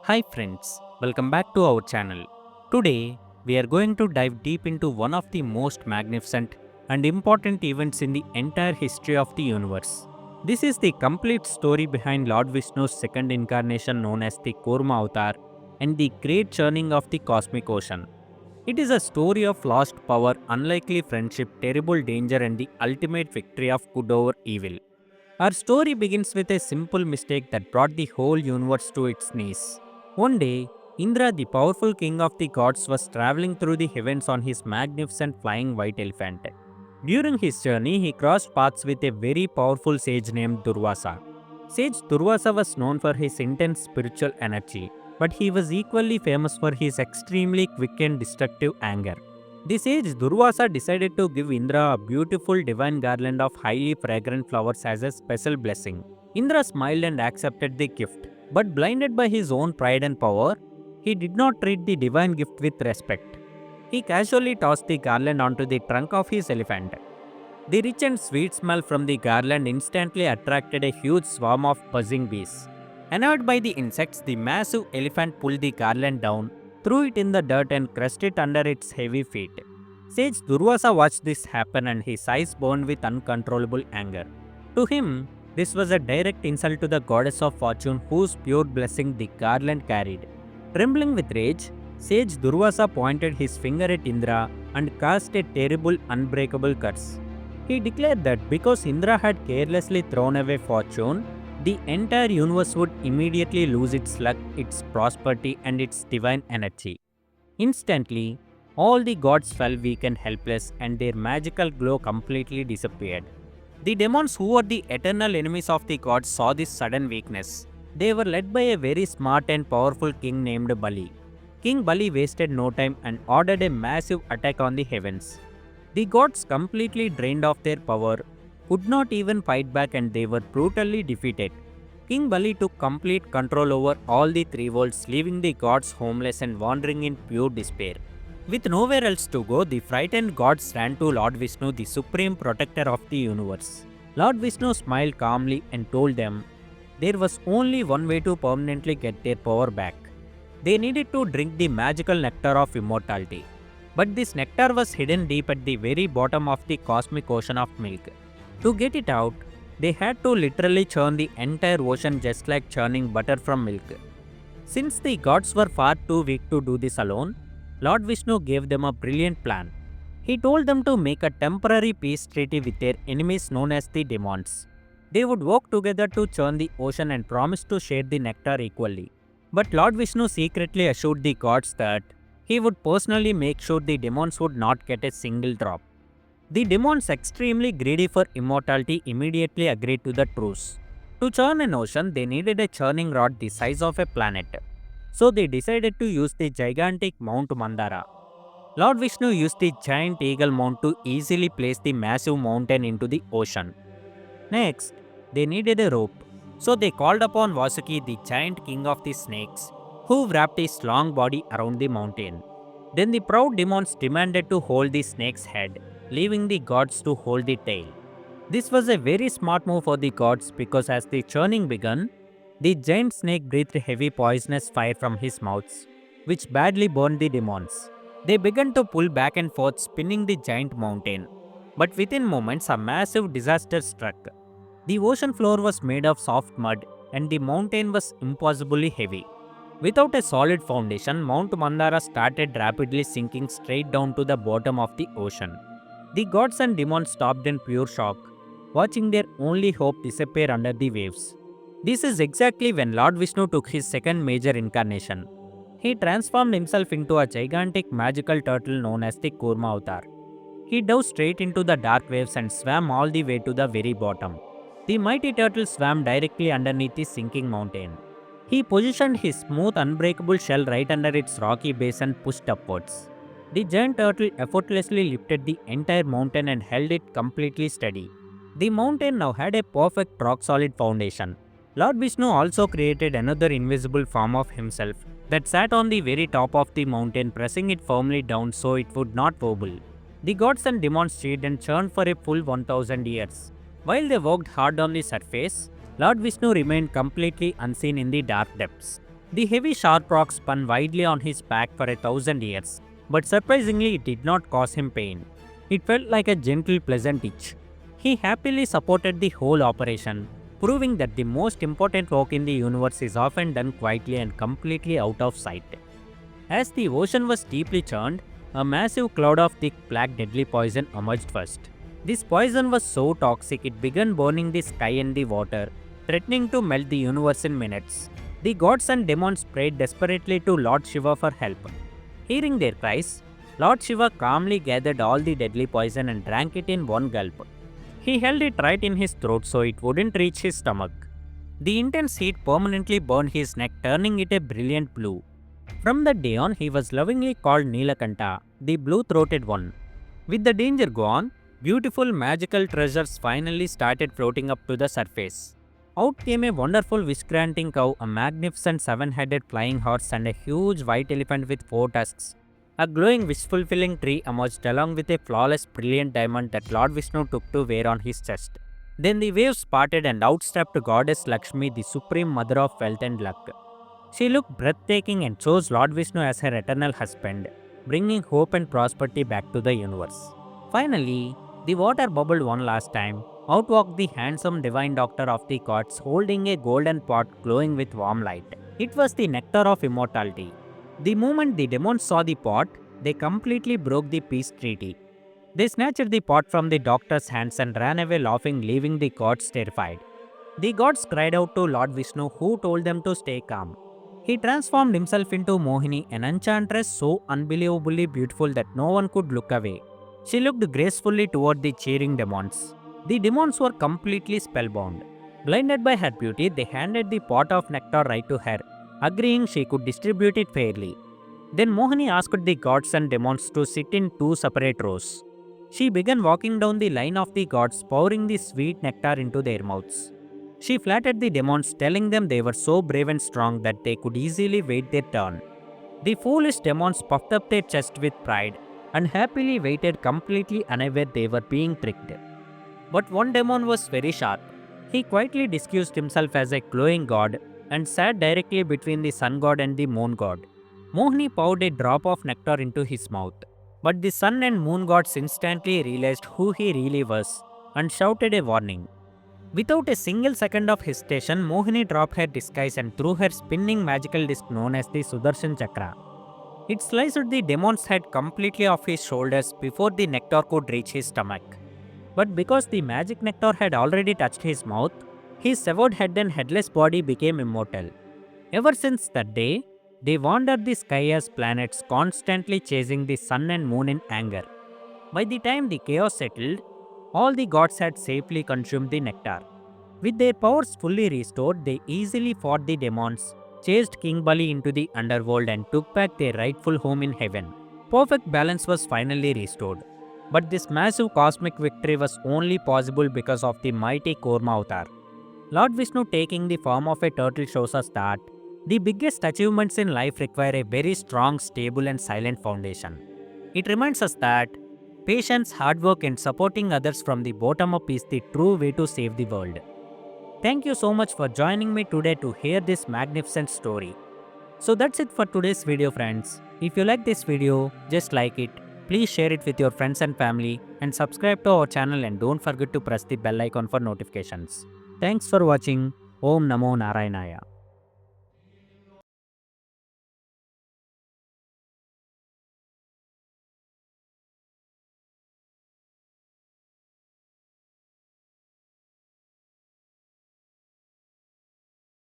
Hi friends, welcome back to our channel. Today, we are going to dive deep into one of the most magnificent and important events in the entire history of the universe. This is the complete story behind Lord Vishnu's second incarnation known as the Kurma Avatar and the great churning of the cosmic ocean. It is a story of lost power, unlikely friendship, terrible danger, and the ultimate victory of good over evil. Our story begins with a simple mistake that brought the whole universe to its knees. One day, Indra, the powerful king of the gods, was traveling through the heavens on his magnificent flying white elephant. During his journey, he crossed paths with a very powerful sage named Durvasa. Sage Durvasa was known for his intense spiritual energy, but he was equally famous for his extremely quick and destructive anger. The sage Durvasa decided to give Indra a beautiful divine garland of highly fragrant flowers as a special blessing. Indra smiled and accepted the gift, but blinded by his own pride and power, he did not treat the divine gift with respect. He casually tossed the garland onto the trunk of his elephant. The rich and sweet smell from the garland instantly attracted a huge swarm of buzzing bees. Annoyed by the insects, the massive elephant pulled the garland down, threw it in the dirt, and crushed it under its heavy feet. Sage Durvasa watched this happen and his eyes burned with uncontrollable anger. To him, this was a direct insult to the goddess of fortune whose pure blessing the garland carried. Trembling with rage, Sage Durvasa pointed his finger at Indra and cast a terrible, unbreakable curse. He declared that because Indra had carelessly thrown away fortune, the entire universe would immediately lose its luck, its prosperity, and its divine energy. Instantly, all the gods fell weak and helpless, and their magical glow completely disappeared. The demons, who were the eternal enemies of the gods, saw this sudden weakness. They were led by a very smart and powerful king named Bali. King Bali wasted no time and ordered a massive attack on the heavens. The gods, completely drained of their power, could not even fight back and they were brutally defeated. King Bali took complete control over all the three worlds, leaving the gods homeless and wandering in pure despair. With nowhere else to go, the frightened gods ran to Lord Vishnu, the supreme protector of the universe. Lord Vishnu smiled calmly and told them there was only one way to permanently get their power back. They needed to drink the magical nectar of immortality. But this nectar was hidden deep at the very bottom of the cosmic ocean of milk. To get it out, they had to literally churn the entire ocean just like churning butter from milk. Since the gods were far too weak to do this alone, Lord Vishnu gave them a brilliant plan. He told them to make a temporary peace treaty with their enemies known as the demons. They would work together to churn the ocean and promise to share the nectar equally. But Lord Vishnu secretly assured the gods that he would personally make sure the demons would not get a single drop. The demons, extremely greedy for immortality, immediately agreed to the truce. To churn an ocean, they needed a churning rod the size of a planet. So they decided to use the gigantic Mount Mandara. Lord Vishnu used the giant eagle mount to easily place the massive mountain into the ocean. Next, they needed a rope. So they called upon Vasuki, the giant king of the snakes, who wrapped his long body around the mountain. Then the proud demons demanded to hold the snake's head, leaving the gods to hold the tail. This was a very smart move for the gods because as the churning began, the giant snake breathed heavy poisonous fire from his mouth, which badly burned the demons. They began to pull back and forth, spinning the giant mountain. But within moments, a massive disaster struck. The ocean floor was made of soft mud, and the mountain was impossibly heavy. Without a solid foundation, Mount Mandara started rapidly sinking straight down to the bottom of the ocean. The gods and demons stopped in pure shock, watching their only hope disappear under the waves. This is exactly when Lord Vishnu took his second major incarnation. He transformed himself into a gigantic magical turtle known as the Kurma Avatar. He dove straight into the dark waves and swam all the way to the very bottom. The mighty turtle swam directly underneath the sinking mountain. He positioned his smooth, unbreakable shell right under its rocky base and pushed upwards. The giant turtle effortlessly lifted the entire mountain and held it completely steady. The mountain now had a perfect rock-solid foundation. Lord Vishnu also created another invisible form of himself that sat on the very top of the mountain, pressing it firmly down so it would not wobble. The gods and demons cheered and churned for a full 1000 years. While they worked hard on the surface, Lord Vishnu remained completely unseen in the dark depths. The heavy sharp rock spun widely on his back for 1,000 years, but surprisingly it did not cause him pain. It felt like a gentle, pleasant itch. He happily supported the whole operation, proving that the most important work in the universe is often done quietly and completely out of sight. As the ocean was deeply churned, a massive cloud of thick black deadly poison emerged first. This poison was so toxic it began burning the sky and the water, threatening to melt the universe in minutes. The gods and demons prayed desperately to Lord Shiva for help. Hearing their cries, Lord Shiva calmly gathered all the deadly poison and drank it in one gulp. He held it right in his throat so it wouldn't reach his stomach. The intense heat permanently burned his neck, turning it a brilliant blue. From that day on, he was lovingly called Neelakanta, the blue-throated one. With the danger gone, beautiful magical treasures finally started floating up to the surface. Out came a wonderful wish-granting cow, a magnificent seven-headed flying horse, and a huge white elephant with 4 tusks. A glowing wish-fulfilling tree emerged along with a flawless brilliant diamond that Lord Vishnu took to wear on his chest. Then the waves parted and out stepped goddess Lakshmi, the supreme mother of wealth and luck. She looked breathtaking and chose Lord Vishnu as her eternal husband, bringing hope and prosperity back to the universe. Finally, the water bubbled one last time. Out walked the handsome divine doctor of the gods holding a golden pot glowing with warm light. It was the nectar of immortality. The moment the demons saw the pot, they completely broke the peace treaty. They snatched the pot from the doctor's hands and ran away laughing, leaving the gods terrified. The gods cried out to Lord Vishnu, who told them to stay calm. He transformed himself into Mohini, an enchantress so unbelievably beautiful that no one could look away. She looked gracefully toward the cheering demons. The demons were completely spellbound. Blinded by her beauty, they handed the pot of nectar right to her, agreeing she could distribute it fairly. Then Mohini asked the gods and demons to sit in 2 separate rows. She began walking down the line of the gods, pouring the sweet nectar into their mouths. She flattered the demons, telling them they were so brave and strong that they could easily wait their turn. The foolish demons puffed up their chest with pride and happily waited, completely unaware they were being tricked. But one demon was very sharp. He quietly disguised himself as a glowing god and sat directly between the sun god and the moon god. Mohini poured a drop of nectar into his mouth. But the sun and moon gods instantly realized who he really was and shouted a warning. Without a single second of hesitation, Mohini dropped her disguise and threw her spinning magical disc known as the Sudarshan Chakra. It sliced the demon's head completely off his shoulders before the nectar could reach his stomach. But because the magic nectar had already touched his mouth, his severed head and headless body became immortal. Ever since that day, they wandered the sky as planets, constantly chasing the sun and moon in anger. By the time the chaos settled, all the gods had safely consumed the nectar. With their powers fully restored, they easily fought the demons, chased King Bali into the underworld, and took back their rightful home in heaven. Perfect balance was finally restored. But this massive cosmic victory was only possible because of the mighty Kurma Avatar. Lord Vishnu taking the form of a turtle shows us that the biggest achievements in life require a very strong, stable, and silent foundation. It reminds us that patience, hard work, and supporting others from the bottom up is the true way to save the world. Thank you so much for joining me today to hear this magnificent story. So that's it for today's video, friends. If you like this video, just like it. Please share it with your friends and family and subscribe to our channel, and don't forget to press the bell icon for notifications. Thanks for watching. Om Namo Narayanaya.